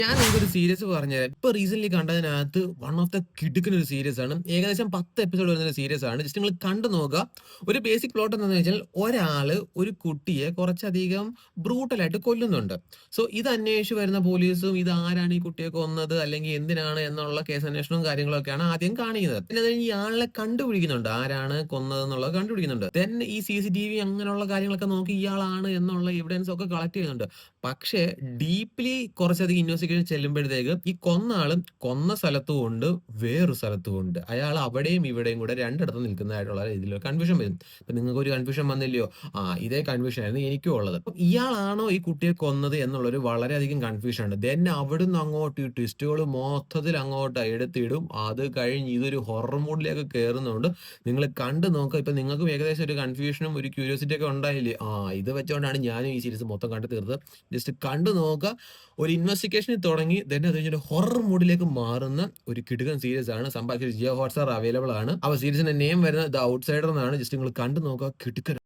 ഞാൻ നിങ്ങൾക്കൊരു സീരീസ് പറഞ്ഞുതരാം. ഇപ്പൊ റീസെന്റ്ലി കണ്ടതിനകത്ത് വൺ ഓഫ് ദ കിടുക്കൻ ഒരു സീരീസ് ആണ്. ഏകദേശം 10 എപ്പിസോഡ് വരുന്ന ഒരു സീരീസ് ആണ്. ജസ്റ്റ് നിങ്ങൾ കണ്ടു നോക്കുക. ഒരു ബേസിക് പ്ലോട്ട് എന്താണെന്ന് വെച്ചാൽ ഒരാള് ഒരു കുട്ടിയെ കുറച്ചധികം ബ്രൂട്ടലായിട്ട് കൊല്ലുന്നുണ്ട്. സോ ഇത് അന്വേഷിച്ച് വരുന്ന പോലീസും ഇത് ആരാണ് ഈ കുട്ടിയെ കൊന്നത് അല്ലെങ്കിൽ എന്തിനാണ് എന്നുള്ള കേസ് അന്വേഷണവും കാര്യങ്ങളൊക്കെയാണ് ആദ്യം കാണിക്കുന്നത്. പിന്നെ അത് കഴിഞ്ഞ് ഇയാളെ കണ്ടുപിടിക്കുന്നുണ്ട്. ആരാണ് കൊന്നതെന്നുള്ളത് കണ്ടുപിടിക്കുന്നുണ്ട്. ദെൻ ഈ CCTV അങ്ങനെയുള്ള കാര്യങ്ങളൊക്കെ നോക്കി ഇയാളാണ് എന്നുള്ള എവിഡൻസ് ഒക്കെ കളക്ട് ചെയ്യുന്നുണ്ട്. പക്ഷേ ഡീപ്ലി കുറച്ചധികം ഇൻവെസ്റ്റിഗേഷൻ ചെല്ലുമ്പോഴത്തേക്ക് ഈ കൊന്ന ആളും കൊന്ന സ്ഥലത്തും ഉണ്ട്, വേറൊരു സ്ഥലത്തും ഉണ്ട്. അയാൾ അവിടെയും ഇവിടെയും കൂടെ രണ്ടിടത്ത് നിൽക്കുന്നതായിട്ടുള്ള രീതിയിൽ കൺഫ്യൂഷൻ വരും. ഇപ്പൊ നിങ്ങൾക്ക് ഒരു കൺഫ്യൂഷൻ വന്നില്ലയോ? ഇതേ കൺഫ്യൂഷൻ ആയിരുന്നു എനിക്കും ഉള്ളത്. അപ്പൊ ഇയാളാണോ ഈ കുട്ടിയെ കൊന്നത് എന്നുള്ളൊരു വളരെയധികം കൺഫ്യൂഷൻ ഉണ്ട്. ദെൻ അവിടുന്ന് അങ്ങോട്ട് ഈ ട്വിസ്റ്റുകൾ മൊത്തത്തിൽ അങ്ങോട്ട് എടുത്തിടും. അത് കഴിഞ്ഞ് ഇതൊരു ഹൊറർ മൂഡിലേക്ക് കയറുന്നതുകൊണ്ട് നിങ്ങൾ കണ്ടു നോക്കുക. ഇപ്പൊ നിങ്ങൾക്കും ഏകദേശം ഒരു കൺഫ്യൂഷനും ഒരു ക്യൂരിയോസിറ്റി ഒക്കെ ഉണ്ടായില്ലേ? ഇത് വെച്ചുകൊണ്ടാണ് ഞാനും ഈ സീരീസ് മൊത്തം കണ്ടു തീർത്തത്. ജസ്റ്റ് കണ്ടു നോക്കുക. ഒരു ഇൻവെസ്റ്റിഗേഷനിൽ തുടങ്ങി ദെൻ അത് കഴിഞ്ഞൊരു ഹൊറർ മൂഡിലേക്ക് മാറുന്ന ഒരു കിടുക്കൻ സീരീസ് ആണ്. സംഭവം ജിയോ ഹോട്ട്സ്റ്റാർ അവൈലബിൾ ആണ്. അപ്പൊ സീരീസിന്റെ നെയിം വരുന്നത് ദ ഔട്ട്സൈഡർ എന്നാണ്. ജസ്റ്റ് നിങ്ങൾ കണ്ടു നോക്കുക. കിടുക്കൻ